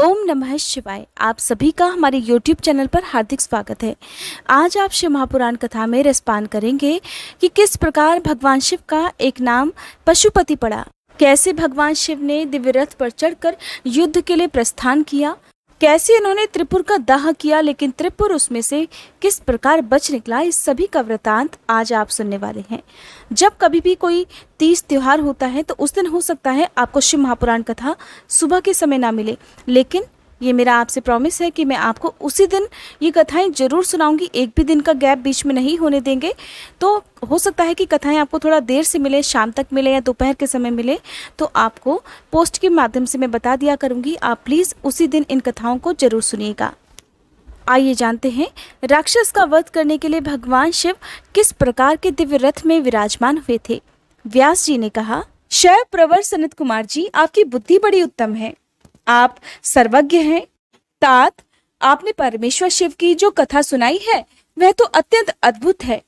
ओम नमः शिवाय। आप सभी का हमारे YouTube चैनल पर हार्दिक स्वागत है। आज आप शिव महापुराण कथा में रसपान करेंगे कि किस प्रकार भगवान शिव का एक नाम पशुपति पड़ा, कैसे भगवान शिव ने दिव्य रथ पर चढ़कर युद्ध के लिए प्रस्थान किया, कैसे उन्होंने त्रिपुर का दाह किया लेकिन त्रिपुर उसमें से किस प्रकार बच निकला। इस सभी का वृतांत आज आप सुनने वाले हैं। जब कभी भी कोई तीज त्योहार होता है तो उस दिन हो सकता है आपको शिव महापुराण कथा सुबह के समय ना मिले, लेकिन ये मेरा आपसे प्रॉमिस है कि मैं आपको उसी दिन ये कथाएं जरूर सुनाऊंगी। एक भी दिन का गैप बीच में नहीं होने देंगे। तो हो सकता है कि कथाएं आपको थोड़ा देर से मिले, शाम तक मिले या दोपहर के समय मिले, तो आपको पोस्ट के माध्यम से मैं बता दिया करूंगी। आप प्लीज़ उसी दिन इन कथाओं को जरूर सुनिएगा। आइए जानते हैं राक्षस का वध करने के लिए भगवान शिव किस प्रकार के दिव्य रथ में विराजमान हुए थे। व्यास जी ने कहा, शैव प्रवर सनत कुमार जी, आपकी बुद्धि बड़ी उत्तम है, आप सर्वज्ञ हैं। तात, आपने परमेश्वर शिव की जो कथा सुनाई है वह तो अत्यंत अद्भुत है।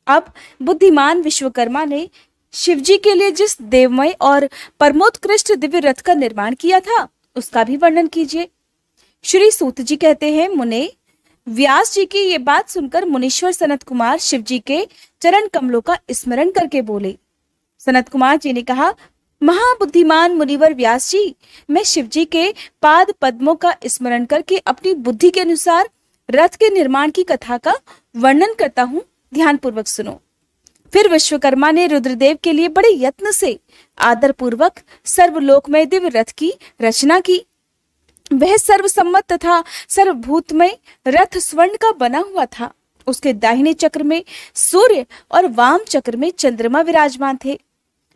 अब बुद्धिमान विश्वकर्मा ने शिवजी के लिए जिस देवमय और परमोत्कृष्ट दिव्य रथ का निर्माण किया था उसका भी वर्णन कीजिए। श्री सूत जी कहते हैं, मुने, व्यास जी की ये बात सुनकर मुनीश्वर सनत कुमार शिव जी के चरण कमलों का स्मरण करके बोले। सनत कुमार जी ने कहा, महाबुद्धिमान मुनिवर व्यास जी, मैं शिव जी के पाद पद्मों का स्मरण करके अपनी बुद्धि के अनुसार रथ के निर्माण की कथा का वर्णन करता हूँ, ध्यान पूर्वक सुनो। फिर विश्वकर्मा ने रुद्रदेव के लिए बड़े यत्न से आदर पूर्वक सर्वलोकमय दिव्य रथ की रचना की। वह सर्वसम्मत तथा सर्वभूतमय रथ स्वर्ण का बना हुआ था। उसके दाहिने चक्र में सूर्य और वाम चक्र में चंद्रमा विराजमान थे।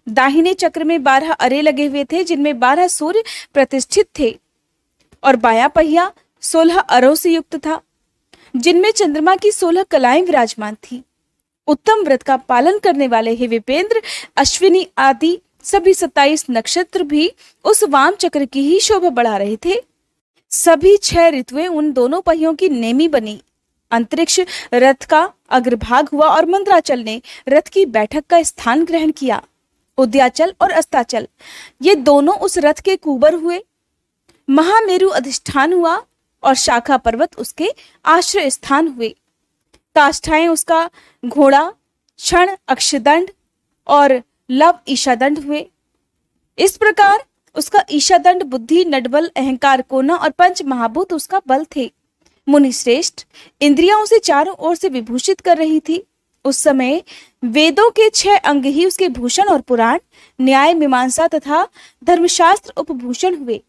दाहिने चक्र में 12 अरे लगे हुए थे जिनमें 12 सूर्य प्रतिष्ठित थे और बायां पहिया 16 अरों से युक्त था जिनमें चंद्रमा की 16 कलाएं विराजमान थी। उत्तम व्रत का पालन करने वाले हे विपेंद्र, अश्विनी आदि सभी 27 नक्षत्र भी उस वाम चक्र की ही शोभा बढ़ा रहे थे। सभी 6 ऋतुएं उन दोनों पहियों की नेमी बनी। अंतरिक्ष रथ का अग्रभाग हुआ और मंद्राचल ने रथ की बैठक का स्थान ग्रहण किया। उद्याचल और अस्ताचल ये दोनों उस रथ के कुबर हुए। महामेरु अधिष्ठान हुआ और शाखा पर्वत उसके आश्रय स्थान हुए। काष्ठाएं उसका घोड़ा, क्षण अक्षदंड और लव ईशादंड हुए। इस प्रकार उसका ईशादंड बुद्धि, नडबल, अहंकार, कोना और पंच महाभूत उसका बल थे। मुनि श्रेष्ठ इंद्रियां उसे चारों ओर से विभूषित कर रही थी। उस समय वेदों के 6 अंग ही उसके भूषण और पुराण, न्याय, मीमांसा तथा धर्मशास्त्र उपभूषण हुए।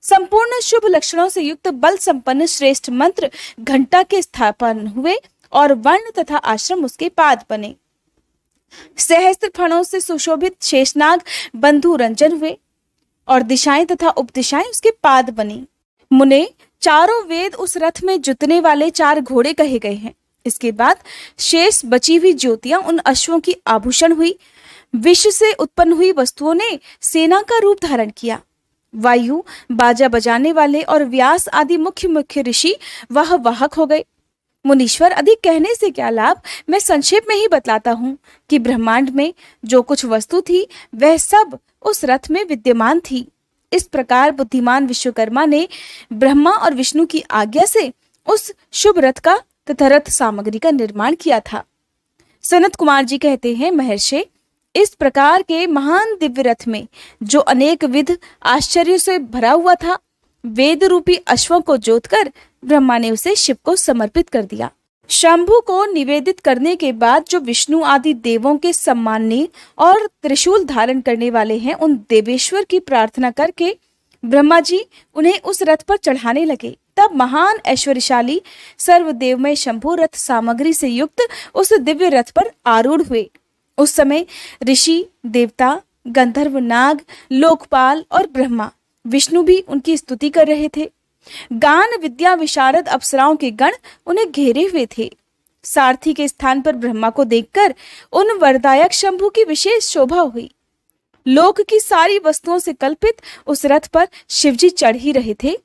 संपूर्ण शुभ लक्षणों से युक्त बल संपन्न श्रेष्ठ मंत्र घंटा के स्थापन हुए और वर्ण तथा आश्रम उसके पाद बने। सहस्त्र फणों से सुशोभित शेषनाग बंधु रंजन हुए और दिशाएं तथा उपदिशाएं उसके पाद बनी। मुने, चारों वेद उस रथ में जुतने वाले 4 घोड़े कहे गए हैं। इसके बाद शेष बची हुई ज्योतियां उन अश्वों की आभूषण हुई। विश्व से उत्पन्न हुई वस्तुओं ने सेना का रूप धारण किया। वायु बाजा बजाने वाले और व्यास आदि मुख्य मुख्य ऋषि वह वाहक हो गए। मुनीश्वर, अधिक कहने से क्या लाभ, मैं संक्षेप में ही बतलाता हूँ कि ब्रह्मांड में जो कुछ वस्तु थी वह सब उस रथ में विद्यमान थी। इस प्रकार बुद्धिमान विश्वकर्मा ने ब्रह्मा और विष्णु की आज्ञा से उस शुभ रथ का तथा रथ सामग्री का निर्माण किया था। सनत कुमार जी कहते हैं, महर्षि, इस प्रकार के महान दिव्य रथ में जो अनेक विध आश्चर्य से भरा हुआ था, वेद रूपी अश्वों को जोतकर ब्रह्मा ने उसे शिव को समर्पित कर दिया। शंभु को निवेदित करने के बाद जो विष्णु आदि देवों के सम्माननीय और त्रिशूल धारण करने वाले हैं, उन देवेश्वर की प्रार्थना करके ब्रह्मा जी उन्हें उस रथ पर चढ़ाने लगे। तब महान ऐश्वर्यशाली सर्वदेवमय शंभु रथ सामग्री से युक्त उस दिव्य रथ पर आरूढ़ हुए। उस समय ऋषि, देवता, गंधर्व, नाग, लोकपाल और ब्रह्मा विष्णु भी उनकी स्तुति कर रहे थे। गान विद्या विशारद अप्सराओं के गण उन्हें घेरे हुए थे। सारथी के स्थान पर ब्रह्मा को देखकर उन वरदायक शंभु की विशेष शोभा हुई। लोक की सारी वस्तुओं से कल्पित उस रथ पर शिवजी चढ़ ही रहे थे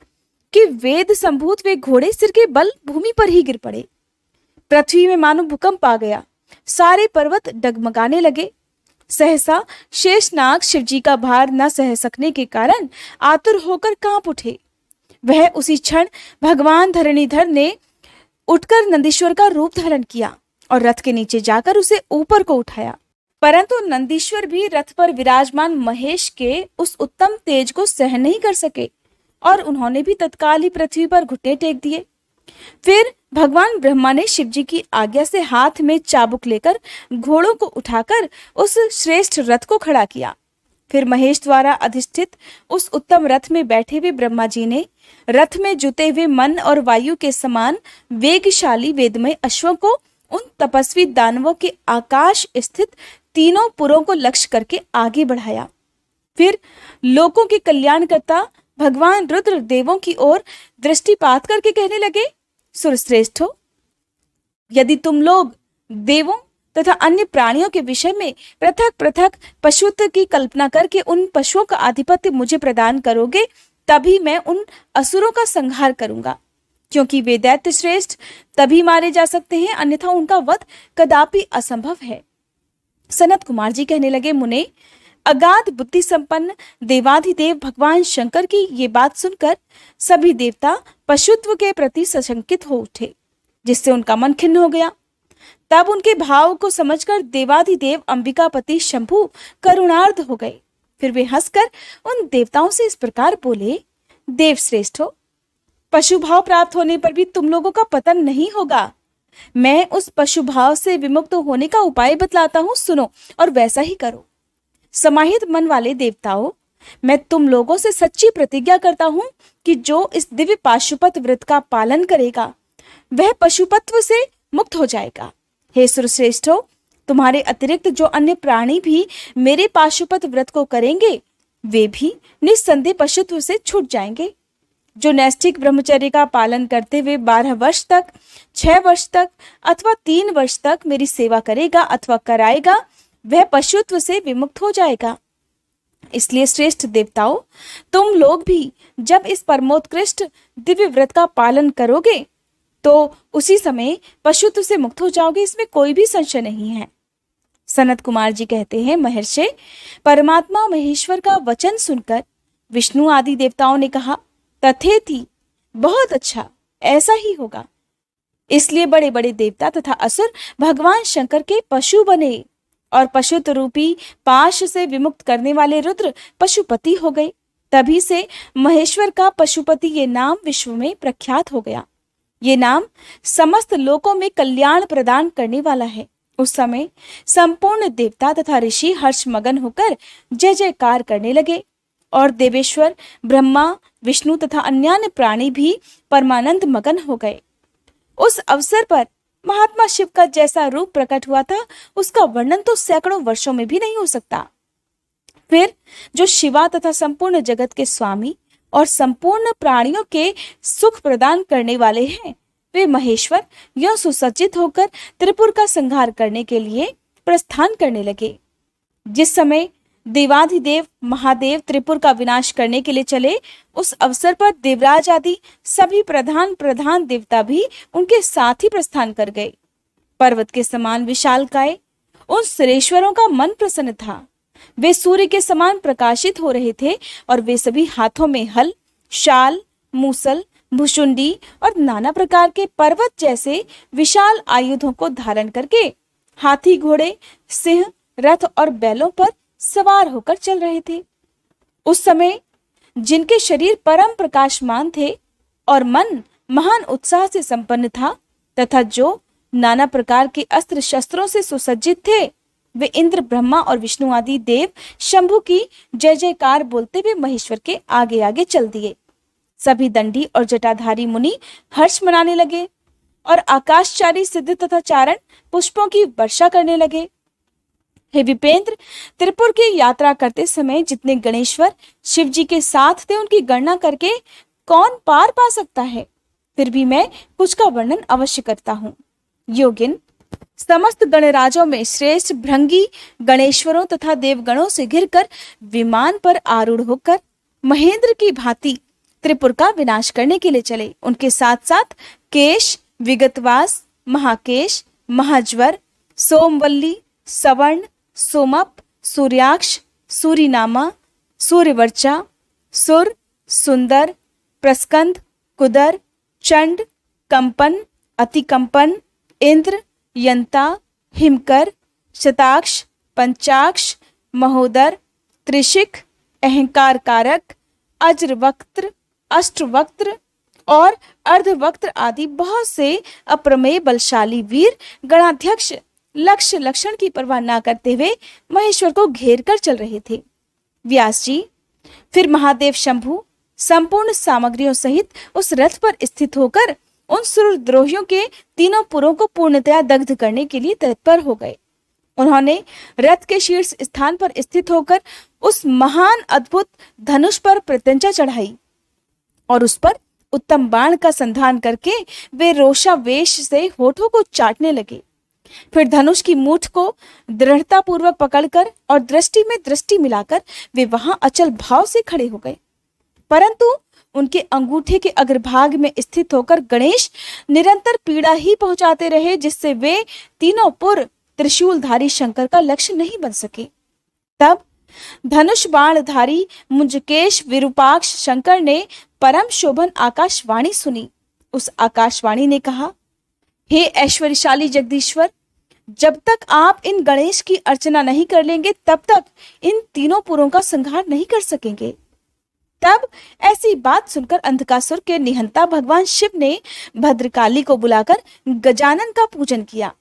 कि वेद संभूत वे घोड़े सिर के बल भूमि पर ही गिर पड़े। पृथ्वी में मानो भूकंप आ गया। सारे पर्वत डगमगाने लगे। सहसा शेषनाग शिवजी का भार न सह सकने के कारण आतुर होकर कांप उठे। वह उसी क्षण भगवान धरणीधर ने उठकर नंदीश्वर का रूप धारण किया और रथ के नीचे जाकर उसे ऊपर को उठाया। परंतु नंदीश्वर भी रथ पर विराजमान महेश के उस उत्तम तेज को सहन नहीं कर सके और उन्होंने भी तत्काल ही पृथ्वी पर घुटने टेक दिए। फिर भगवान ब्रह्मा ने शिव जी की आज्ञा से हाथ में चाबुक लेकर घोड़ों को उठाकर उस श्रेष्ठ रथ को खड़ा किया। फिर महेश द्वारा अधिष्ठित उस उत्तम रथ में बैठे हुए ब्रह्मा जी ने रथ में जुते हुए मन और वायु के समान वेगशाली वेदमय अश्वों को उन तपस्वी दानवों के आकाश स्थित तीनों पुरों को लक्ष्य करके आगे बढ़ाया। फिर लोकों के कल्याणकर्ता भगवान रुद्र देवों की ओर दृष्टिपात करके कहने लगे, सुरश्रेष्ठो, यदि तुम लोग देवों तथा अन्य प्राणियों के विषय में पृथक पृथक पशुत्व की कल्पना करके उन पशुओं का आधिपत्य मुझे प्रदान करोगे, तभी मैं उन असुरों का संहार करूंगा, क्योंकि वे दैत्य श्रेष्ठ तभी मारे जा सकते हैं, अन्यथा उनका वध कदापि असंभव है। सनत कुमार जी कहने लगे, मुने, अगाध बुद्धि संपन्न देवाधिदेव भगवान शंकर की ये बात सुनकर सभी देवता पशुत्व के प्रति सशंकित हो उठे, जिससे उनका मन खिन्न हो गया। तब उनके भाव को समझकर देवाधिदेव अंबिकापति शंभु करुणार्ध हो गए। फिर वे हंसकर उन देवताओं से इस प्रकार बोले, देव श्रेष्ठो, पशु भाव प्राप्त होने पर भी तुम लोगों का पतन नहीं होगा। मैं उस पशु भाव से विमुक्त होने का उपाय बतलाता हूं, सुनो और वैसा ही करो। समाहित मन वाले देवताओं, मैं तुम लोगों से सच्ची प्रतिज्ञा करता हूं कि जो इस दिव्य पाशुपत व्रत का पालन करेगा वह पशुपत्व से मुक्त हो जाएगा। हे सुरश्रेष्ठो, तुम्हारे अतिरिक्त जो अन्य प्राणी भी मेरे पाशुपत व्रत को करेंगे वे भी निस्संदेह पशुत्व से छूट जाएंगे। जो नैष्ठिक ब्रह्मचर्य का पालन करते हुए 12 वर्ष तक, 6 वर्ष तक अथवा 3 वर्ष तक मेरी सेवा करेगा अथवा कराएगा, वह पशुत्व से विमुक्त हो जाएगा। इसलिए श्रेष्ठ देवताओं, तुम लोग भी जब इस परमोत्कृष्ट दिव्य व्रत का पालन करोगे तो उसी समय पशुत्व से मुक्त हो जाओगे, इसमें कोई भी संशय नहीं है। सनत कुमार जी कहते हैं, महर्षि, परमात्मा महेश्वर का वचन सुनकर विष्णु आदि देवताओं ने कहा, तथेति, बहुत अच्छा, ऐसा ही होगा। इसलिए बड़े बड़े देवता तथा असुर भगवान शंकर के पशु बने और पशुत्व रूपी पाश से विमुक्त करने वाले रुद्र पशुपति हो गए। तभी से महेश्वर का पशुपति ये नाम विश्व में प्रख्यात हो गया। ये नाम समस्त लोकों में कल्याण प्रदान करने वाला है। उस समय संपूर्ण देवता तथा ऋषि हर्ष मगन होकर जय जयकार करने लगे और देवेश्वर ब्रह्मा, विष्णु तथा अन्य प्राणी भी परमानंद मगन हो गए। उस अवसर पर महात्मा शिव का जैसा रूप प्रकट हुआ था उसका वर्णन तो सैकड़ों वर्षों में भी नहीं हो सकता। फिर जो शिवा तथा संपूर्ण जगत के स्वामी और संपूर्ण प्राणियों के सुख प्रदान करने वाले हैं, वे महेश्वर यह सुसज्जित होकर त्रिपुर का संहार करने के लिए प्रस्थान करने लगे। जिस समय देवाधिदेव महादेव त्रिपुर का विनाश करने के लिए चले, उस अवसर पर देवराज आदि सभी प्रधान देवता भी उनके साथ ही प्रस्थान कर गए। पर्वत के समान विशालकाय उन सुरेश्वरों का मन प्रसन्न था। वे सूर्य के समान प्रकाशित हो रहे थे और वे सभी हाथों में हल, शाल, मूसल, भुशुंडी और नाना प्रकार के पर्वत जैसे विशाल आयुधों को धारण करके हाथी, घोड़े, सिंह, रथ और बैलों पर सवार होकर चल रहे थे। उस समय जिनके शरीर परम प्रकाशमान थे और मन महान उत्साह से संपन्न था तथा जो नाना प्रकार के अस्त्र शस्त्रों से सुसज्जित थे, वे इंद्र, ब्रह्मा और विष्णु आदि देव शंभु की जय जयकार बोलते हुए महेश्वर के आगे आगे चल दिए। सभी दंडी और जटाधारी मुनि हर्ष मनाने लगे और आकाशचारी सिद्ध तथा चारण पुष्पों की वर्षा करने लगे। हे विपेंद्र, त्रिपुर की यात्रा करते समय जितने गणेश्वर शिव जी के साथ थे उनकी गणना करके कौन पार पा सकता है। फिर भी मैं कुछ का वर्णन अवश्य करता हूँ। योगिन, समस्त गणराजों में श्रेष्ठ भृंगी गणेश्वरों तथा देवगणों से घिरकर विमान पर आरूढ़ होकर महेंद्र की भांति त्रिपुर का विनाश करने के लिए चले। उनके साथ साथ केश, विगतवास, महाकेश, महाज्वर, सोमवल्ली, सवर्ण, सोमप, सूर्याक्ष, सूरीनामा, सूर्यवर्चा, सुर, सुंदर, प्रस्कंद, कुदर, चंड, कंपन, अतिकंपन, इंद्र, यंता, हिमकर, शताक्ष, पंचाक्ष, महोदर, त्रिशिक, अहंकार कारक, अज्रवक्त्र, अष्टवक्त्र और अर्धवक्त्र आदि बहुत से अप्रमेय बलशाली वीर गणाध्यक्ष लक्ष्य लक्षण की परवाह न करते हुए महेश्वर को घेर कर चल रहे थे। व्यास जी फिर महादेव शंभु संपूर्ण सामग्रियों सहित उस रथ पर स्थित होकर उन सुरद्रोहियों के तीनों पुरों को पूर्णतया दग्ध करने के लिए तत्पर हो गए। उन्होंने रथ के शीर्ष स्थान पर स्थित होकर उस महान अद्भुत धनुष पर प्रत्यंचा चढ़ाई और उस पर उत्तम बाण का संधान करके वे रोषावेश से होठों को चाटने लगे। फिर धनुष की मूठ को दृढ़ता पूर्वक पकड़कर और दृष्टि में दृष्टि मिलाकर वे वहां अचल भाव से खड़े हो गए। परंतु उनके अंगूठे के अग्रभाग में स्थित होकर गणेश निरंतर पीड़ा ही पहुंचाते रहे, जिससे वे तीनों पुर त्रिशूलधारी शंकर का लक्ष्य नहीं बन सके। तब धनुष बाणधारी मुंजकेश विरूपाक्ष शंकर ने परम शोभन आकाशवाणी सुनी। उस आकाशवाणी ने कहा, हे ऐश्वर्यशाली जगदीश्वर, जब तक आप इन गणेश की अर्चना नहीं कर लेंगे तब तक इन तीनों पुरों का संहार नहीं कर सकेंगे। तब ऐसी बात सुनकर अंधकासुर के निहंता भगवान शिव ने भद्रकाली को बुलाकर गजानन का पूजन किया।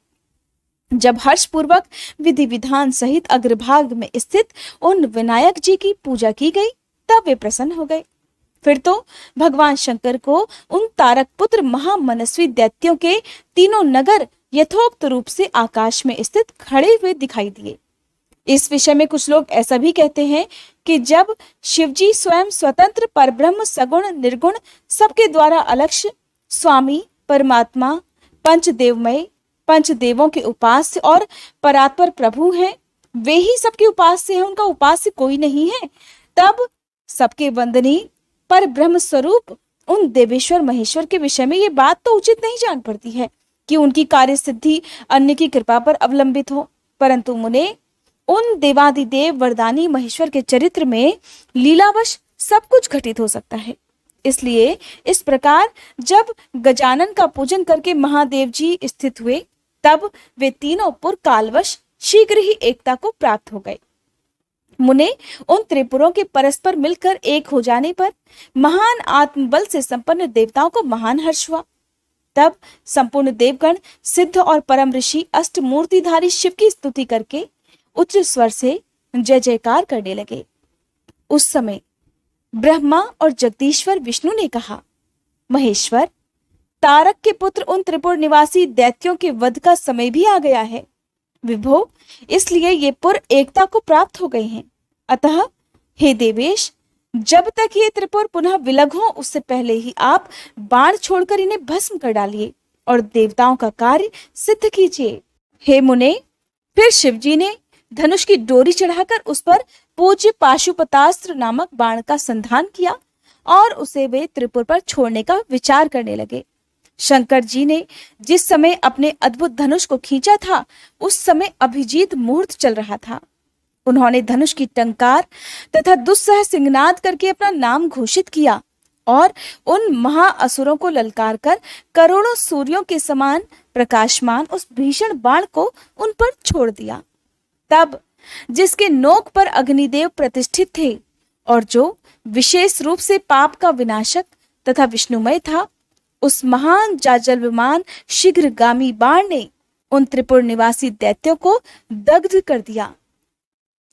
जब हर्षपूर्वक विधि विधान सहित अग्रभाग में स्थित उन विनायक जी की पूजा की गई तब वे प्रसन्न हो गए। फिर तो भगवान शंकर को उन तारक पुत्र महामनस्वी दैत्यों के तीनों नगर यथोक्त रूप से आकाश में स्थित खड़े हुए दिखाई दिए। इस विषय में कुछ लोग ऐसा भी कहते हैं कि जब शिवजी स्वयं स्वतंत्र परब्रह्म सगुण निर्गुण सबके द्वारा अलक्ष्य स्वामी परमात्मा पंचदेवमय पंचदेवों के उपास्य और परात्पर प्रभु हैं, वे ही सबके उपास्य हैं, उनका उपास्य कोई नहीं है, तब सबके वंदनीय पर ब्रह्म स्वरूप उन देवेश्वर महेश्वर के विषय में ये बात तो उचित नहीं जान पड़ती है कि उनकी कार्य सिद्धि अन्य की कृपा पर अवलंबित हो। परंतु मुने उन देवादिदेव वरदानी महेश्वर के चरित्र में लीलावश सब कुछ घटित हो सकता है। इसलिए इस प्रकार जब गजानन का पूजन करके महादेव जी स्थित हुए तब वे तीनों पुर कालवश शीघ्र ही एकता को प्राप्त हो गए। मुने उन त्रिपुरों के परस्पर मिलकर एक हो जाने पर महान आत्मबल से संपन्न देवताओं को महान हर्ष हुआ। तब संपूर्ण देवगण सिद्ध और परम ऋषि अष्टमूर्तिधारी शिव की स्तुति करके उच्च स्वर से जय जयकार करने लगे। उस समय ब्रह्मा और जगदीश्वर विष्णु ने कहा, महेश्वर, तारक के पुत्र उन त्रिपुर निवासी दैत्यों के वध का समय भी आ गया है। विभो, इसलिए ये पुर एकता को प्राप्त हो गए हैं। अतः हे देवेश, जब तक ये त्रिपुर पुनः विलग हो उससे पहले ही आप बाण छोड़कर इन्हें भस्म कर डालिए और देवताओं का कार्य सिद्ध कीजिए। हे मुने, फिर शिवजी ने धनुष की डोरी चढ़ाकर उस पर पूज्य पाशुपतास्त्र नामक बाण का संधान किया और उसे वे त्रिपुर पर छोड़ने का विचार करने लगे। शंकर जी ने जिस समय अपने अद्भुत धनुष को खींचा था उस समय अभिजीत मुहूर्त चल रहा था। उन्होंने धनुष की टंकार तथा दुस्सह सिंहनाद करके अपना नाम घोषित किया और उन महाअसुरों को ललकार कर करोड़ों सूर्यों के समान प्रकाशमान उस भीषण बाण को उन पर छोड़ दिया। तब जिसके नोक पर अग्निदेव प्रतिष्ठित थे और जो विशेष रूप से पाप का विनाशक तथा विष्णुमय था, उस महान जाजल्यमान शीघ्रगामी बाण ने उन त्रिपुर निवासी दैत्यों को दग्ध कर दिया।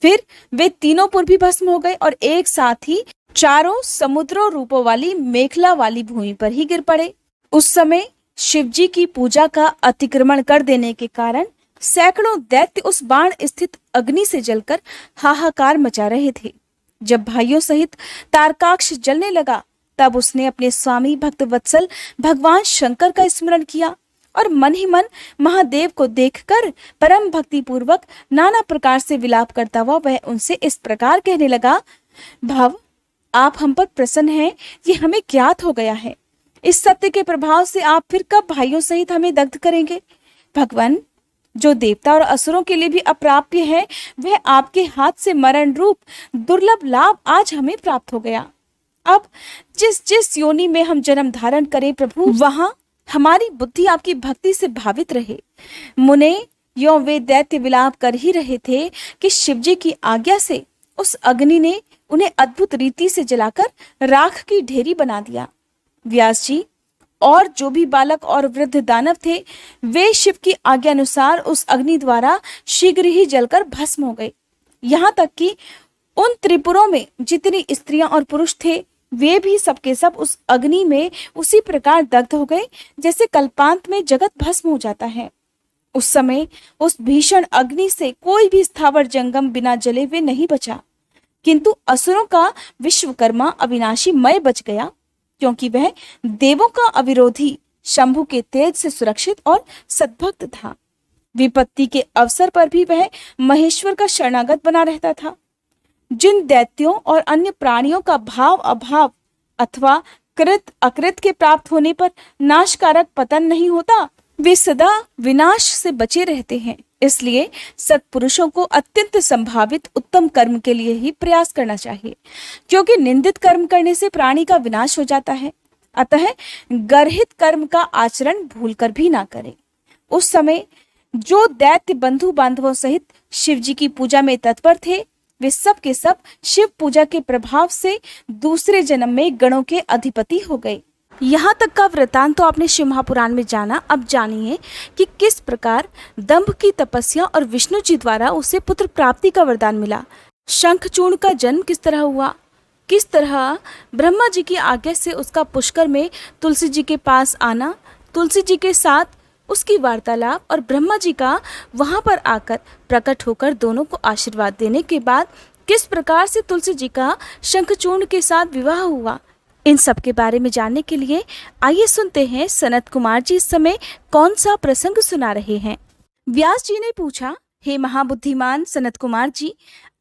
फिर वे तीनों पुर भी भस्म हो गए और एक साथ ही चारों समुद्रों रूपों वाली मेखला वाली भूमि पर ही गिर पड़े। उस समय शिवजी की पूजा का अतिक्रमण कर देने के कारण सैकड़ों दैत्य उस बाण स्थित अग्नि से जलकर हाहाकार मचा रहे थे। जब भाइयों सहित तारकाक्ष जलने लगा तब उसने अपने स्वामी भक्तवत्सल भगवान शंकर का स्मरण किया और मन ही मन महादेव को देखकर परम भक्ति पूर्वक नाना प्रकार से विलाप करता हुआ वह उनसे इस प्रकार कहने लगा, भव, आप हम पर प्रसन्न हैं, ये हमें ज्ञात हो गया है। इस सत्य के प्रभाव से आप फिर कब भाइयों सहित हमें दग्ध करेंगे? भगवान, जो देवता और असुरों के लिए भी अप्राप्य है वह आपके हाथ से मरण रूप दुर्लभ लाभ आज हमें प्राप्त हो गया। अब जिस जिस योनि में हम जन्म धारण करें प्रभु, वहां हमारी बुद्धि आपकी भक्ति से भावित रहे। मुने यो वे दैत्य विलाप कर ही रहे थे कि शिवजी की आज्ञा से उस अग्नि ने उन्हें अद्भुत रीति से जलाकर राख की ढेरी बना दिया। व्यास जी और जो भी बालक और वृद्ध दानव थे, वे शिव की आज्ञा अनुसार उस अग्नि द्वारा शीघ्र ही जलकर भस्म हो गए। यहाँ तक कि उन त्रिपुरों में जितनी स्त्रियां और पुरुष थे, वे भी सबके सब उस अग्नि में उसी प्रकार दग्ध हो गए जैसे कल्पांत में जगत भस्म हो जाता है। उस समय उस भीषण अग्नि से कोई भी स्थावर जंगम बिना जले हुए नहीं बचा, किंतु असुरों का विश्वकर्मा अविनाशी मय बच गया, क्योंकि वह देवों का अविरोधी शंभु के तेज से सुरक्षित और सद्भक्त था। विपत्ति के अवसर पर भी वह महेश्वर का शरणागत बना रहता था। जिन दैत्यों और अन्य प्राणियों का भाव अभाव अथवा कृत अकृत के प्राप्त होने पर नाशकारक पतन नहीं होता, वे सदा विनाश से बचे रहते हैं। इसलिए सत्पुरुषों को अत्यंत संभावित उत्तम कर्म के लिए ही प्रयास करना चाहिए, क्योंकि निंदित कर्म करने से प्राणी का विनाश हो जाता है। अतः गर्हित कर्म का आचरण भूलकर भी ना करें। उस समय जो दैत्य बंधु बांधवों सहित शिवजी की पूजा में तत्पर थे, वे सब के सब शिव पूजा के प्रभाव से दूसरे जन्म में गणों के अधिपति हो गए। यहाँ तक का वृतांत तो आपने शिव महापुराण में जाना। अब जानिए कि किस प्रकार दंभ की तपस्या और विष्णु जी द्वारा उसे पुत्र प्राप्ति का वरदान मिला। शंखचूर्ण का जन्म किस तरह हुआ, किस तरह ब्रह्मा जी की आज्ञा से उसका पुष्कर में तुलसी जी के पास आना, तुलसी जी के साथ उसकी वार्तालाप और ब्रह्मा जी का वहां पर आकर प्रकट होकर दोनों को आशीर्वाद देने के बाद किस प्रकार से तुलसी जी का शंखचूर्ण के साथ विवाह हुआ, इन सब के बारे में जानने के लिए आइए सुनते हैं सनत कुमार जी इस समय कौन सा प्रसंग सुना रहे हैं। व्यास जी ने पूछा, हे महाबुद्धिमान सनत कुमार जी,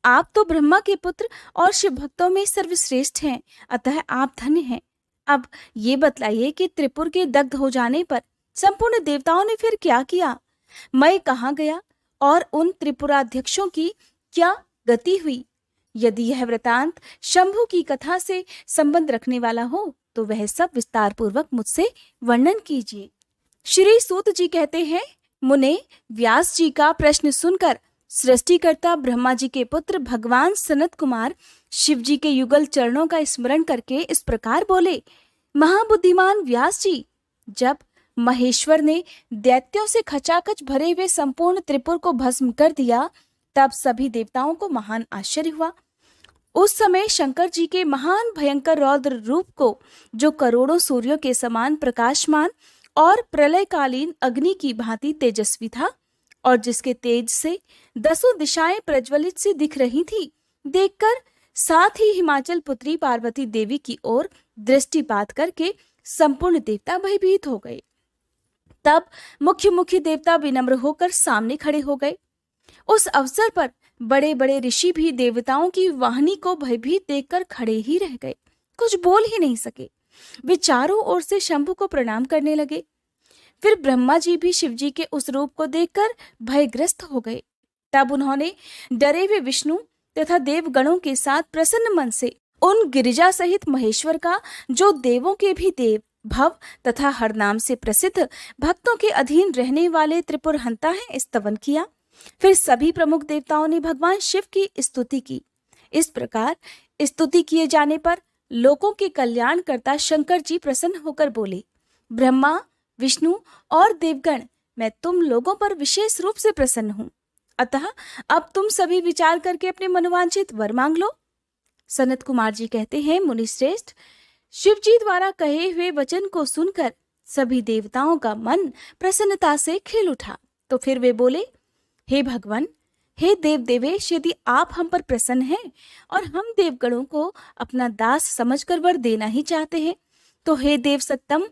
आप तो ब्रह्मा के पुत्र और शिव भक्तों में सर्वश्रेष्ठ हैं, अतः आप धन्य हैं। अब ये बतलाइए कि त्रिपुर के दग्ध हो जाने पर संपूर्ण देवताओं ने फिर क्या किया, मैं कहाँ गया और उन त्रिपुराध्यक्षों की क्या गति हुई। यदि यह वृतांत शंभु की कथा से संबंध रखने वाला हो तो वह सब विस्तार पूर्वक मुझसे वर्णन कीजिए। श्री सूत जी कहते हैं, मुने व्यास जी का प्रश्न सुनकर सृष्टिकर्ता ब्रह्मा जी के पुत्र भगवान सनत कुमार शिव जी के युगल चरणों का स्मरण करके इस प्रकार बोले, महाबुद्धिमान व्यास जी, जब महेश्वर ने दैत्यों से खचाखच भरे हुए संपूर्ण त्रिपुर को भस्म कर दिया, तब सभी देवताओं को महान आश्चर्य हुआ। उस समय शंकर जी के महान भयंकर रौद्र रूप को, जो करोड़ों सूर्यों के समान प्रकाशमान और प्रलयकालीन अग्नि की भांति तेजस्वी था और जिसके तेज से 10 दिशाएं प्रज्वलित सी दिख रही थी, देखकर साथ ही हिमाचल पुत्री पार्वती देवी की ओर दृष्टिपात करके संपूर्ण देवता भयभीत हो गए। तब मुख्य मुख्य देवता विनम्र होकर सामने खड़े हो गए। उस अवसर पर बड़े बड़े ऋषि भी देवताओं की वाहिनी को भयभीत देखकर खड़े ही रह गए, कुछ बोल ही नहीं सके। वे चारों ओर से शंभु को प्रणाम करने लगे। फिर ब्रह्मा जी भी शिव जी के उस रूप को देखकर भयग्रस्त हो गए। तब उन्होंने डरे हुए विष्णु तथा देवगणों के साथ प्रसन्न मन से उन गिरिजा सहित महेश्वर का, जो देवों के भी देव, भव तथा हर नाम से प्रसिद्ध, भक्तों के अधीन रहने वाले त्रिपुर हंता है, स्तवन किया। फिर सभी प्रमुख देवताओं ने भगवान शिव की स्तुति की। इस प्रकार स्तुति किए जाने पर लोकों के कल्याणकर्ता शंकर जी प्रसन्न होकर बोले, ब्रह्मा, विष्णु और देवगण, मैं तुम लोगों पर विशेष रूप से प्रसन्न हूं, अतः अब तुम सभी विचार करके अपने मनोवांछित वर मांग लो। सनत कुमार जी कहते हैं, मुनि श्रेष्ठ, शिव जी द्वारा कहे हुए वचन को सुनकर सभी देवताओं का मन प्रसन्नता से खिल उठा। तो फिर वे बोले, हे भगवान, हे देव देवेश, यदि आप हम पर प्रसन्न हैं और हम देवगणों को अपना दास समझकर वर देना ही चाहते हैं, तो हे देव सत्तम,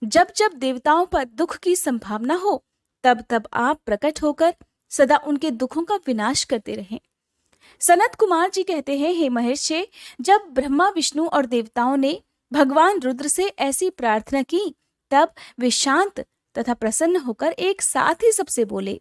जब जब देवताओं पर दुख की संभावना हो, तब तब आप प्रकट होकर सदा उनके दुखों का विनाश करते रहें। सनत कुमार जी कहते हैं, हे महर्षि, जब ब्रह्मा, विष्णु और देवताओं ने भगवान रुद्र से ऐसी प्रार्थना की, तब वे शांत तथा प्रसन्न होकर एक साथ ही सबसे बोले,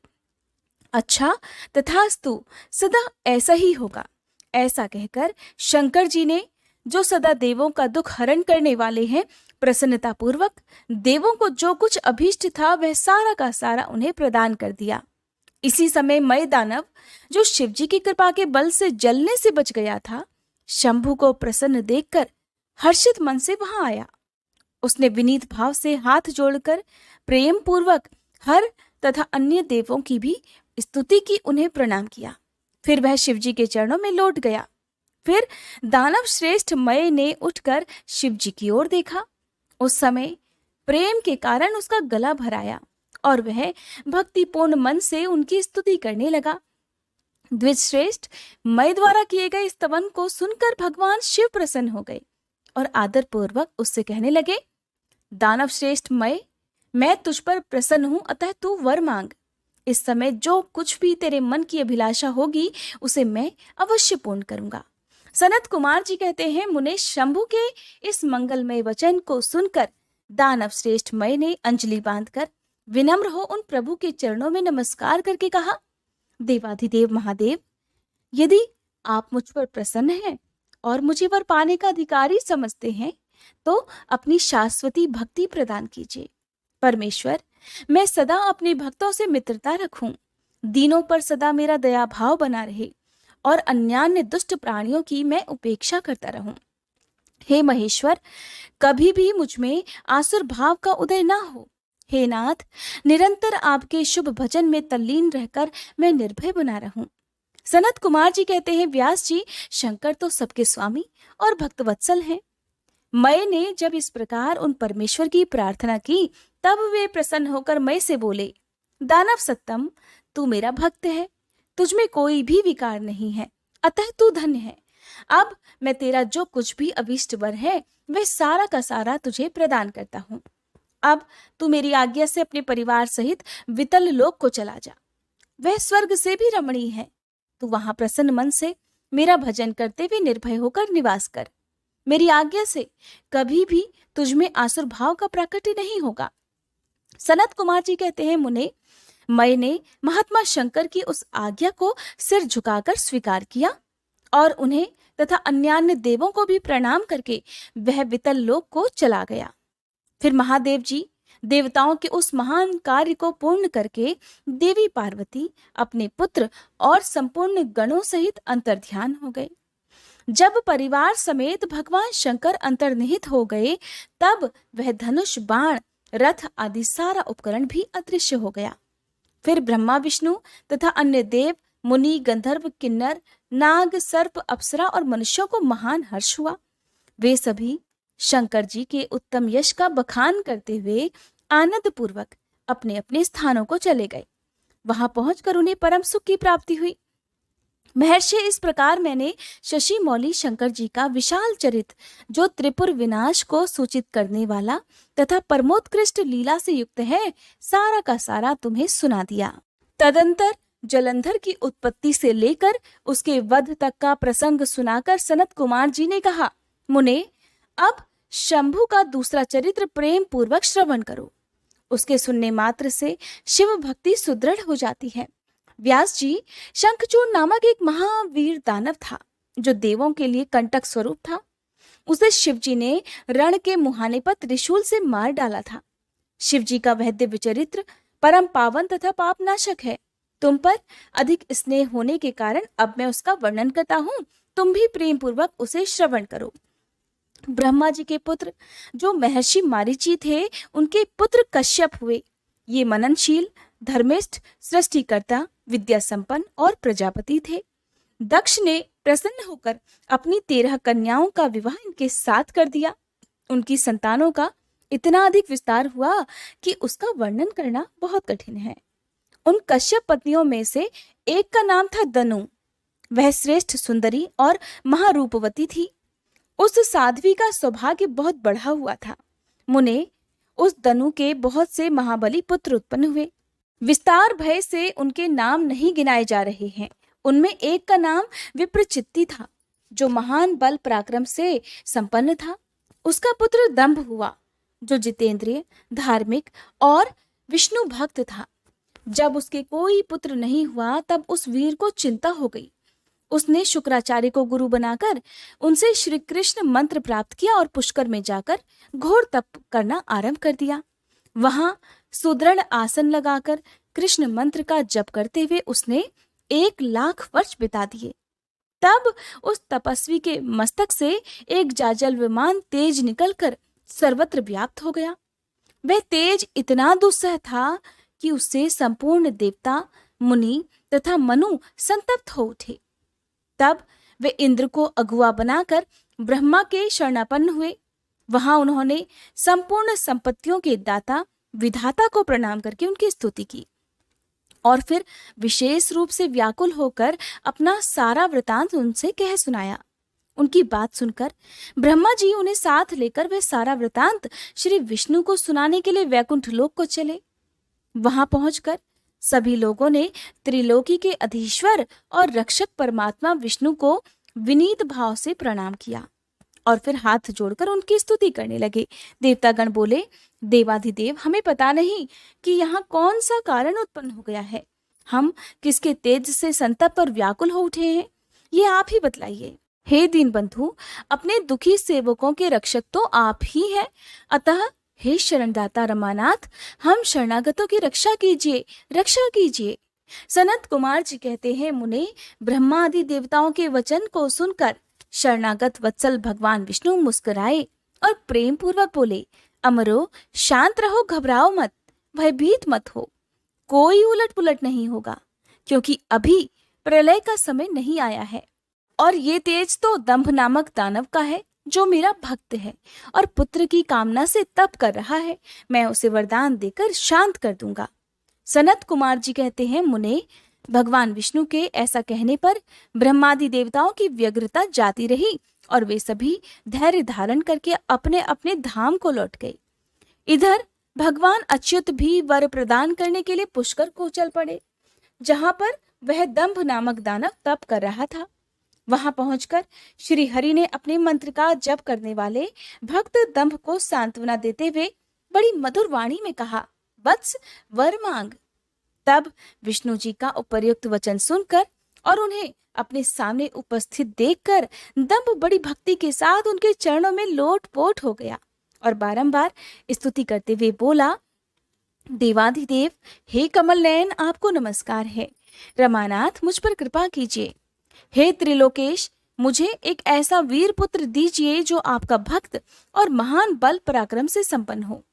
अच्छा, तथास्तु, सदा ऐसा ही होगा। ऐसा कहकर शंकर जी ने जो सदा देवों का दुख हरण करने वाले हैं, प्रसन्नता पूर्वक देवों को जो कुछ अभीष्ट था वह सारा का सारा उन्हें प्रदान कर दिया। इसी समय मय दानव, जो शिवजी की कृपा के बल से जलने से बच गया था, शंभु को प्रसन्न देखकर हर्षित मन से वहां आया। उसने विनीत भाव से हाथ जोड़कर प्रेम पूर्वक हर तथा अन्य देवों की भी स्तुति की, उन्हें प्रणाम किया। फिर वह शिवजी के चरणों में लौट गया। फिर दानव श्रेष्ठ मय ने उठकर शिवजी की ओर देखा। उस समय प्रेम के कारण उसका गला भराया और वह भक्तिपूर्ण मन से उनकी स्तुति करने लगा। द्विजश्रेष्ठ मय द्वारा किए गए स्तवन को सुनकर भगवान शिव प्रसन्न हो गए और आदर पूर्वक उससे कहने लगे, दानव श्रेष्ठ मय, मैं तुझ पर प्रसन्न हूं, अतः तू वर मांग। इस समय जो कुछ भी तेरे मन की अभिलाषा होगी उसे मैं अवश्य पूर्ण करूंगा। सनत कुमार जी कहते हैं, मुने शंभु के इस मंगलमय वचन को सुनकर दानव श्रेष्ठ मय ने अंजलि बांधकर विनम्र हो उन प्रभु के चरणों में नमस्कार करके कहा, देवाधिदेव महादेव, यदि आप मुझ पर प्रसन्न हैं और मुझे वर पाने का अधिकारी समझते हैं तो अपनी शाश्वती भक्ति प्रदान कीजिए। परमेश्वर, मैं सदा अपने भक्तों से मित्रता रखूं, दीनों पर सदा मेरा दया भाव बना रहे और अन्यान्य दुष्ट प्राणियों की मैं उपेक्षा करता रहूं। हे महेश्वर, कभी भी मुझ में आसुर भाव का उदय ना हो। हे नाथ, निरंतर आपके शुभ भजन में तल्लीन रहकर मैं निर्भय बना रहूं। सनत कुमार जी कहते हैं, व्यास जी, शंकर तो सबके स्वामी और भक्तवत्सल हैं। मय ने जब इस प्रकार उन परमेश्वर की प्रार्थना की तब वे प्रसन्न होकर मय से बोले, दानव सत्तम, तू मेरा भक्त है, तुझमें कोई भी विकार नहीं है, अतः तू धन्य है। अब मैं तेरा जो कुछ भी अभीष्ट वर है वह सारा का सारा तुझे प्रदान करता हूँ। अब तू मेरी आज्ञा से अपने परिवार सहित वितल लोक को चला जा। वह स्वर्ग से भी रमणीय है। तू वहां प्रसन्न मन से मेरा भजन करते हुए निर्भय होकर निवास कर। मेरी आज्ञा से कभी भी तुझमें आसुर भाव का प्राकट्य नहीं होगा। सनत कुमार जी कहते हैं, मुने, मय ने महात्मा शंकर की उस आज्ञा को सिर झुकाकर स्वीकार किया और उन्हें तथा अन्यान्य देवों को भी प्रणाम करके वह वितल लोक को चला गया। फिर महादेव जी देवताओं के उस महान कार्य को पूर्ण करके देवी पार्वती अपने पुत्र और संपूर्ण गणों सहित अंतर्ध्यान हो गए। जब परिवार समेत भगवान शंकर अंतर्निहित हो गए तब वह धनुष, बाण, रथ आदि सारा उपकरण भी अदृश्य हो गया। फिर ब्रह्मा, विष्णु तथा अन्य देव, मुनि, गंधर्व, किन्नर, नाग, सर्प, अप्सरा और मनुष्यों को महान हर्ष हुआ। वे सभी शंकर जी के उत्तम यश का बखान करते हुए आनंद पूर्वक अपने अपने स्थानों को चले गए। वहां पहुंचकर उन्हें परम सुख की प्राप्ति हुई। महर्षि, इस प्रकार मैंने शशि मौली शंकर जी का विशाल चरित, जो त्रिपुर विनाश को सूचित करने वाला तथा परमोत्कृष्ट लीला से युक्त है, सारा का सारा तुम्हें सुना दिया। तदंतर जलंधर की उत्पत्ति से लेकर उसके वध तक का प्रसंग सुनाकर सनत कुमार जी ने कहा, मुने, अब शंभु का दूसरा चरित्र प्रेम पूर्वक श्रवण करो। उसके सुनने मात्र से शिव भक्ति सुदृढ़ हो जाती है। व्यास जी, शंखचूड़ नामक एक महावीर दानव था जो देवों के लिए कंटक स्वरूप था। उसे शिवजी ने रण के मुहाने पर त्रिशूल से मार डाला था। शिवजी का वह दिव्य चरित्र परम पावन तथा पाप नाशक है। तुम पर अधिक स्नेह होने के कारण अब मैं उसका वर्णन करता हूँ, तुम भी प्रेम पूर्वक उसे श्रवण करो। ब्रह्मा जी के पुत्र जो महर्षि मारीची थे, उनके पुत्र कश्यप हुए। ये मननशील, धर्मिष्ठ, सृष्टिकर्ता, विद्या संपन्न और प्रजापति थे। दक्ष ने प्रसन्न होकर अपनी 13 कन्याओं का विवाह इनके साथ कर दिया। उनकी संतानों का इतना अधिक विस्तार हुआ कि उसका वर्णन करना बहुत कठिन है। उन कश्यप पत्नियों में से एक का नाम था दनु। वह श्रेष्ठ, सुंदरी और महारूपवती थी। उस साध्वी का सौभाग्य बहुत बढ़ा हुआ था। मुने, उस दनु के बहुत से महाबली पुत्र उत्पन्न हुए। विस्तार भय से उनके नाम नहीं गिनाए जा रहे हैं। उनमें एक का नाम विप्रचित्ति था, जो महान बल पराक्रम से संपन्न था। उसका पुत्र दंभ हुआ, जो जितेंद्रिय, धार्मिक और विष्णु भक्त था। जब उसके कोई पुत्र नहीं हुआ तब उस वीर को चिंता हो गई। उसने शुक्राचार्य को गुरु बनाकर उनसे श्री कृष्ण मंत्र प्राप्त किया और पुष्कर में जाकर घोर तप करना आरंभ कर दिया। वहां सुदृढ़ आसन लगाकर कृष्ण मंत्र का जप करते हुए उसने 1,00,000 वर्ष बिता दिए। तब उस तपस्वी के मस्तक से एक जाजल विमान तेज निकलकर सर्वत्र व्याप्त हो गया। वह तेज इतना दुस्सह था कि उससे संपूर्ण देवता, मुनि तथा मनु संतप्त हो उठे। तब वे इंद्र को अगुआ बनाकर ब्रह्मा के शरणापन्न हुए। वहां उन्होंने संपूर्ण संपत्तियों के दाता विधाता को प्रणाम करके उनकी स्तुति की और फिर विशेष रूप से व्याकुल होकर अपना सारा वृतांत उनसे कह सुनाया। उनकी बात सुनकर ब्रह्मा जी उन्हें साथ लेकर वह सारा वृतांत श्री विष्णु को सुनाने के लिए वैकुंठ लोक को चले। वहां पहुंचकर सभी लोगों ने त्रिलोकी के अधीश्वर और रक्षक परमात्मा विष्णु को विनीत भाव से प्रणाम किया और फिर हाथ जोड़कर उनकी स्तुति करने लगे। देवतागण बोले, देवाधिदेव, हमें पता नहीं कि यहाँ कौन सा कारण उत्पन्न हो गया है। हम किसके तेज से संतप्त और व्याकुल हो उठे हैं, ये आप ही बतलाइए। हे दीनबंधु, अपने दुखी सेवकों के रक्षक तो आप ही हैं, अतः हे शरणदाता रमानाथ, हम शरणागतों की रक्षा कीजिए, रक्षा कीजिए। सनत कुमार जी कहते हैं, मुने, ब्रह्मा आदि देवताओं के वचन को सुनकर शरणागत वत्सल भगवान विष्णु मुस्कुराए और प्रेम पूर्वक बोले, अमरो, शांत रहो, घबराओ मत, भयभीत मत हो। कोई उलट पुलट नहीं होगा, क्योंकि अभी प्रलय का समय नहीं आया है और ये तेज तो दंभ नामक दानव का है, जो मेरा भक्त है और पुत्र की कामना से तप कर रहा है। मैं उसे वरदान देकर शांत कर दूंगा। सनत कुमार जी कहते हैं, मुने, भगवान विष्णु के ऐसा कहने पर ब्रह्मादि देवताओं की व्यग्रता जाती रही और वे सभी धैर्य धारण करके अपने अपने धाम को लौट गए। इधर भगवान अच्युत भी वर प्रदान करने के लिए पुष्कर को चल पड़े, जहां पर वह दंभ नामक दानव तप कर रहा था। वहां पहुंचकर श्री हरि ने अपने मंत्र का जप करने वाले भक्त दंभ को सांत्वना देते हुए बड़ी मधुर वाणी में कहा, वत्स, वर मांग। तब विष्णु जी का उपर्युक्त वचन सुनकर और उन्हें अपने सामने उपस्थित देखकर दंभ बड़ी भक्ति के साथ उनके चरणों में लोटपोट हो गया और बारंबार स्तुति करते हुए बोला, देवाधिदेव, हे कमल नयन, आपको नमस्कार है। रमानाथ, मुझ पर कृपा कीजिए। हे त्रिलोकेश, मुझे एक ऐसा वीर पुत्र दीजिए जो आपका भक्त और महान बल पराक्रम से संपन्न हो।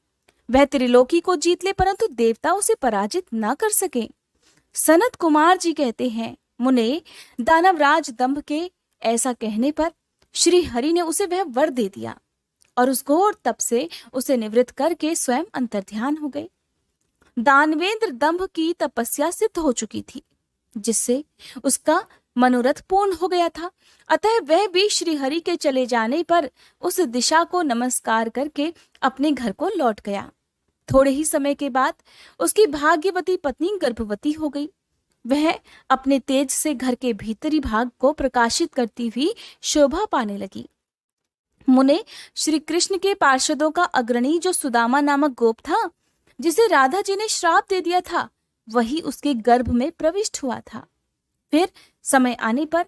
वह त्रिलोकी को जीत ले परंतु देवता उसे पराजित न कर सके। सनत कुमार जी कहते हैं, मुने, दानवराज दंभ के ऐसा कहने पर श्री हरि ने उसे वह वर दे दिया और उस घोर तप से उसे निवृत्त करके स्वयं अंतर्ध्यान हो गए। दानवेंद्र दंभ की तपस्या सिद्ध हो चुकी थी, जिससे उसका मनोरथ पूर्ण हो गया था। अतः वह भी श्री हरि के चले जाने पर उस दिशा को नमस्कार करके अपने घर को लौट गया। थोड़े ही समय के बाद उसकी भाग्यवती पत्नी गर्भवती हो गई। वह अपने तेज से घर के भीतरी भाग को प्रकाशित करती हुई शोभा पाने लगी। मुने, श्री कृष्ण के पार्षदों का अग्रणी जो सुदामा नामक गोप था, जिसे राधा जी ने श्राप दे दिया था, वही उसके गर्भ में प्रविष्ट हुआ था। फिर समय आने पर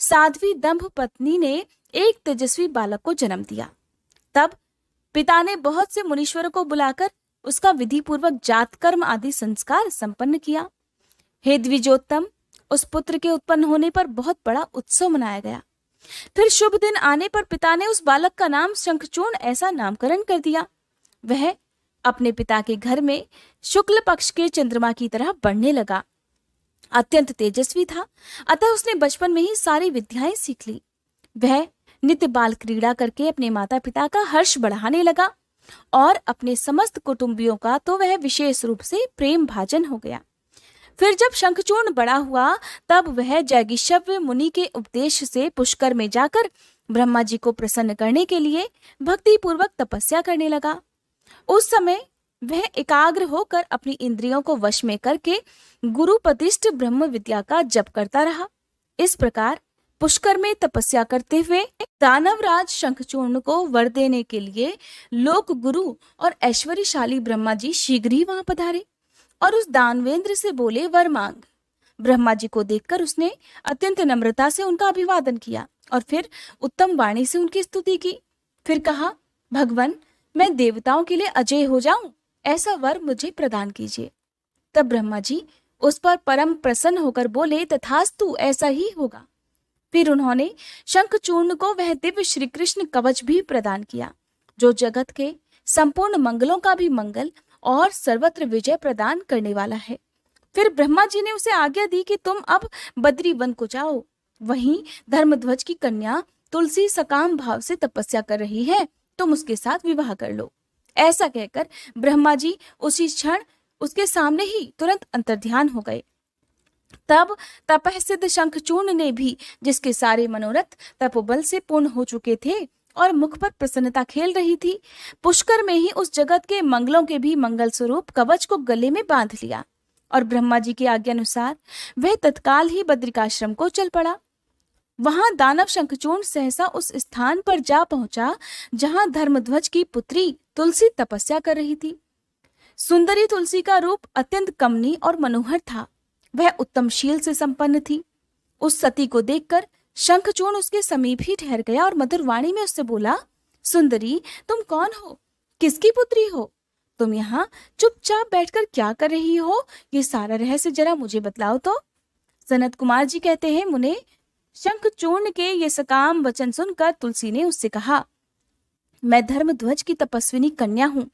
साध्वी दंभ पत्नी ने एक तेजस्वी बालक को जन्म दिया। तब पिता ने बहुत से मुनीश्वरों को बुलाकर उसका विधि पूर्वक जात कर्म आदि संस्कार संपन्न किया। हे द्विजोत्तम, उस पुत्र के उत्पन्न होने पर बहुत बड़ा उत्सव मनाया गया। फिर शुभ दिन आने पर पिता ने उस बालक का नाम शंखचूर्ण ऐसा नामकरण कर दिया। वह अपने पिता के घर में शुक्ल पक्ष के चंद्रमा की तरह बढ़ने लगा। अत्यंत तेजस्वी था, अतः उसने बचपन में ही सारी विद्याएं सीख ली। वह नित्य बाल क्रीड़ा करके अपने माता पिता का हर्ष बढ़ाने लगा और अपने समस्त कुटुंबियों का तो वह विशेष रूप से प्रेम भाजन हो गया। फिर जब शंखचूर्ण बड़ा हुआ, तब वह जैगिष्यव्य मुनि के उपदेश से पुष्कर में जाकर ब्रह्मा जी को प्रसन्न करने के लिए भक्ति पूर्वक तपस्या करने लगा। उस समय वह एकाग्र होकर अपनी इंद्रियों को वश में करके गुरुपदिष्ट ब्रह्म विद्या का जप करता रहा। इस प्रकार पुष्कर में तपस्या करते हुए दानवराज शंखचूर्ण को वर देने के लिए लोक गुरु और ऐश्वर्यशाली ब्रह्मा जी शीघ्र ही वहां पधारे और उस दानवेंद्र से बोले, वर मांग। ब्रह्मा जी को देखकर उसने अत्यंत नम्रता से उनका अभिवादन किया और फिर उत्तम वाणी से उनकी स्तुति की। फिर कहा, भगवान, मैं देवताओं के लिए अजय हो जाऊं, ऐसा वर मुझे प्रदान कीजिए। तब ब्रह्मा जी उस पर परम प्रसन्न होकर बोले, तथास्तु, ऐसा ही होगा। फिर उन्होंने शंखचूर्ण को वह दिव्य श्री कृष्ण कवच भी प्रदान किया, जो जगत के संपूर्ण मंगलों का भी मंगल और सर्वत्र विजय प्रदान करने वाला है। फिर ब्रह्मा जी ने उसे आज्ञा दी कि तुम अब बद्री वन को जाओ, वहीं धर्मध्वज की कन्या तुलसी सकाम भाव से तपस्या कर रही है, तुम उसके साथ विवाह कर लो। ऐसा कहकर ब्रह्मा जी उसी क्षण उसके सामने ही तुरंत अंतर्ध्यान हो गए। तब तपःसिद्ध शंखचूर्ण ने भी, जिसके सारे मनोरथ तपोबल से पूर्ण हो चुके थे और मुख पर प्रसन्नता खेल रही थी, पुष्कर में ही उस जगत के मंगलों के भी मंगल स्वरूप कवच को गले में बांध लिया और ब्रह्मा जी की आज्ञा अनुसार वह तत्काल ही बद्रिकाश्रम को चल पड़ा। वहां दानव शंखचूर्ण सहसा उस स्थान पर जा पहुंचा जहां धर्मध्वज की पुत्री तुलसी तपस्या कर रही थी। सुंदरी तुलसी का रूप अत्यंत कमनीय और मनोहर था। वह उत्तम शील से संपन्न थी। उस सती को देखकर शंखचूर्ण उसके समीप ही ठहर गया और मधुर वाणी में उससे बोला, सुंदरी, तुम कौन हो? किसकी पुत्री हो? तुम यहाँ चुपचाप बैठकर क्या कर रही हो? ये सारा रहस्य जरा मुझे बतलाओ तो। सनत कुमार जी कहते हैं, मुने, शंखचूर्ण के ये सकाम वचन सुनकर तुलसी ने उससे कहा, मैं धर्मध्वज की तपस्विनी कन्या हूँ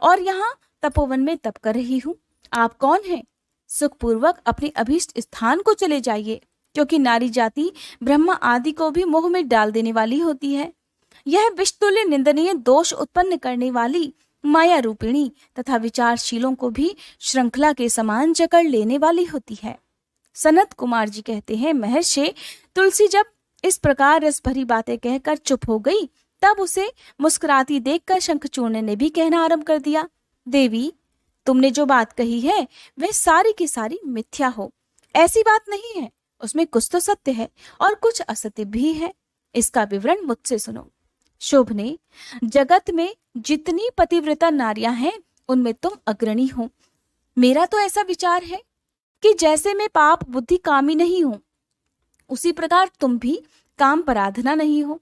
और यहाँ तपोवन में तप कर रही हूँ। आप कौन हैं? सुखपूर्वक अपने अभीष्ट स्थान को चले जाइए, क्योंकि नारी जाति ब्रह्मा आदि को भी मोह में डाल देने वाली होती है। यह विषतुल्य निंदनीय दोष उत्पन्न करने वाली माया रूपिणी तथा विचारशीलों को भी श्रृंखला के समान जकड़ लेने वाली होती है। सनत कुमार जी कहते हैं, महर्षि, तुलसी जब इस प्रकार रस भरी बातें कहकर चुप हो गई, तब उसे मुस्कुराती देखकर शंखचूर्ण ने भी कहना आरंभ कर दिया, देवी, तुमने जो बात कही है वह सारी की सारी मिथ्या हो। ऐसी बात नहीं है, उसमें कुछ तो सत्य है और कुछ असत्य भी है। इसका विवरण मुझसे सुनो। शोभने, जगत में जितनी पतिव्रता नारियां हैं उनमें तुम अग्रणी हो। मेरा तो ऐसा विचार है कि जैसे मैं पाप बुद्धि कामी नहीं हूं, उसी प्रकार तुम भी काम पराधना नहीं हो।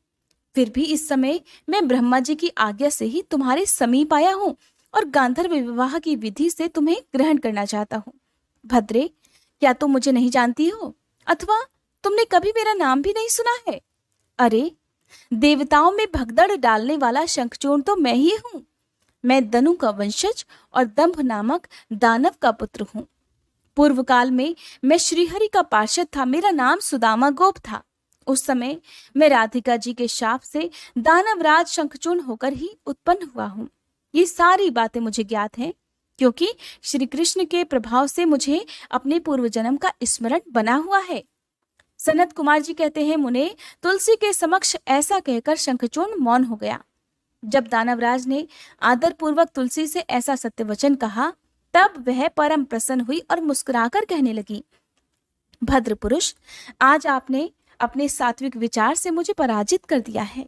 फिर भी इस समय मैं ब्रह्मा जी की आज्ञा से ही तुम्हारे समीप आया हूं और गांधर्व विवाह की विधि से तुम्हें ग्रहण करना चाहता हूँ। भद्रे, क्या तुम मुझे नहीं जानती हो, अथवा तुमने कभी मेरा नाम भी नहीं सुना है? अरे, देवताओं में भगदड़ डालने वाला शंखचूर्ण तो मैं ही हूँ। मैं दनु का वंशज और दंभ नामक दानव का पुत्र हूँ। पूर्व काल में मैं श्रीहरि का पार्षद था। मेरा नाम सुदामा गोप था। उस समय मैं राधिका जी के शाप से दानवराज शंखचूर्ण होकर ही उत्पन्न हुआ हूँ। ये सारी बातें मुझे ज्ञात हैं, क्योंकि श्री कृष्ण के प्रभाव से मुझे अपने पूर्व जन्म का स्मरण बना हुआ है। सनत कुमार जी कहते हैं, मुने, तुलसी के समक्ष ऐसा कहकर शंखचूर्ण मौन हो गया। जब दानवराज ने आदर पूर्वक तुलसी से ऐसा सत्य वचन कहा, तब वह परम प्रसन्न हुई और मुस्कुराकर कहने लगी, भद्र पुरुष, आज आपने अपने सात्विक विचार से मुझे पराजित कर दिया है।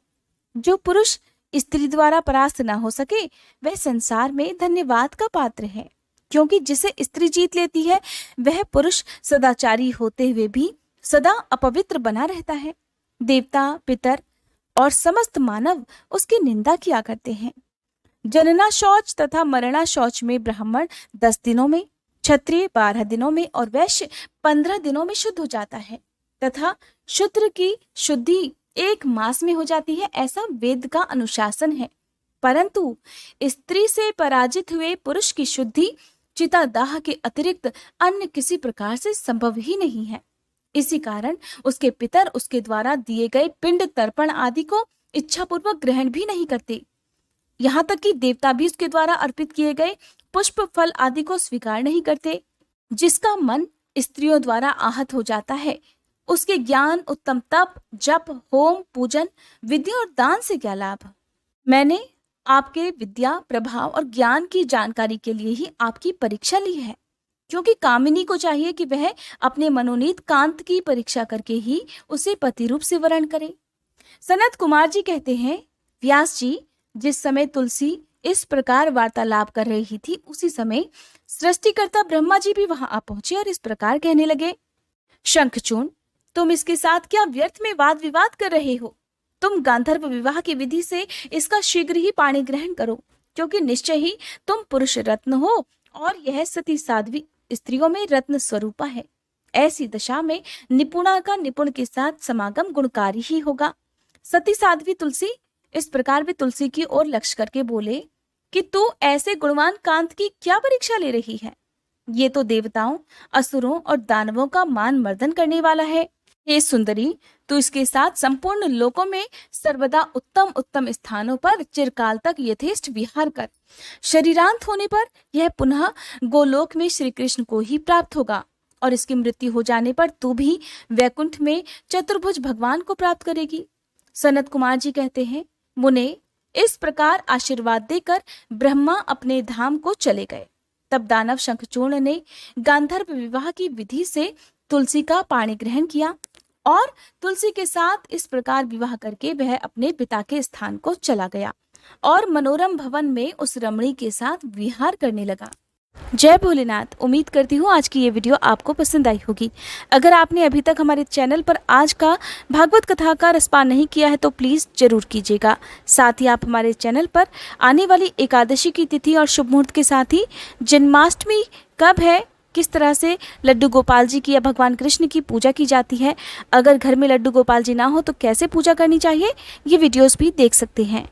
जो पुरुष स्त्री द्वारा परास्त ना हो सके, वह संसार में धन्यवाद का पात्र है, क्योंकि जिसे स्त्री जीत लेती है वह पुरुष सदाचारी होते हुए भी सदा अपवित्र बना रहता है। देवता, पितर और समस्त मानव उसकी निंदा किया करते हैं। जनना शौच तथा मरणा शौच में ब्राह्मण 10 दिनों में, क्षत्रिय 12 दिनों में और वैश्य 15 दिनों में शुद्ध हो जाता है, तथा शूद्र की शुद्धि 1 मास में हो जाती है, ऐसा वेद का अनुशासन है। परंतु स्त्री से पराजित हुए पुरुष की शुद्धि चितादाह के अतिरिक्त अन्य किसी प्रकार से संभव ही नहीं है। इसी कारण उसके पितर उसके द्वारा दिए गए पिंड तर्पण आदि को इच्छापूर्वक ग्रहण भी नहीं करते। यहाँ तक कि देवता भी उसके द्वारा अर्पित किए गए पुष्प फल आदि को स्वीकार नहीं करते। जिसका मन स्त्रियों द्वारा आहत हो जाता है, उसके ज्ञान, उत्तम तप, जप, होम, पूजन, विद्या और दान से क्या लाभ? मैंने आपके विद्या, प्रभाव और ज्ञान की जानकारी के लिए ही आपकी परीक्षा ली है, क्योंकि कामिनी को चाहिए कि वह अपने मनोनीत कांत की परीक्षा करके ही उसे पति रूप से वरण करे। सनत कुमार जी कहते हैं, व्यास जी, जिस समय तुलसी इस प्रकार वार्तालाप कर रही थी, उसी समय सृष्टिकर्ता ब्रह्मा जी भी वहां आ पहुंचे और इस प्रकार कहने लगे, शंखचूर्ण, तुम इसके साथ क्या व्यर्थ में वाद विवाद कर रहे हो? तुम गांधर्व विवाह की विधि से इसका शीघ्र ही पाणी ग्रहण करो, क्योंकि निश्चय ही तुम पुरुष रत्न हो और यह सती साध्वी स्त्रियों में रत्न स्वरूपा है। ऐसी दशा में निपुणा का निपुण के साथ समागम गुणकारी ही होगा। सती साध्वी तुलसी, इस प्रकार वे तुलसी की ओर लक्ष्य करके बोले कि तू ऐसे गुणवान कांत की क्या परीक्षा ले रही है? ये तो देवताओं, असुरों और दानवों का मान मर्दन करने वाला है। हे सुंदरी, तू इसके साथ संपूर्ण लोकों में सर्वदा उत्तम उत्तम स्थानों पर चिरकाल तक यथेष्ट विहार कर। शरीरांत होने पर यह पुनः गोलोक में श्री कृष्ण को ही प्राप्त होगा और इसकी मृत्यु हो जाने पर तू भी वैकुंठ में चतुर्भुज भगवान को प्राप्त करेगी। सनत कुमार जी कहते हैं, मुने, इस प्रकार आशीर्वाद देकर ब्रह्मा अपने धाम को चले गए। तब दानव शंखचूर्ण ने गांधर्व विवाह की विधि से तुलसी का पाणी ग्रहण किया और तुलसी के साथ इस प्रकार विवाह करके वह अपने पिता के स्थान को चला गया और मनोरम भवन में उस रमणी के साथ विहार करने लगा। जय भोलेनाथ। उम्मीद करती हूँ आज की ये वीडियो आपको पसंद आई होगी। अगर आपने अभी तक हमारे चैनल पर आज का भागवत कथा का रसपान नहीं किया है तो प्लीज़ जरूर कीजिएगा। साथ ही आप हमारे चैनल पर आने वाली एकादशी की तिथि और शुभ मुहूर्त के साथ ही जन्माष्टमी कब है, किस तरह से लड्डू गोपाल जी की या भगवान कृष्ण की पूजा की जाती है, अगर घर में लड्डू गोपाल जी ना हो तो कैसे पूजा करनी चाहिए, ये वीडियोस भी देख सकते हैं।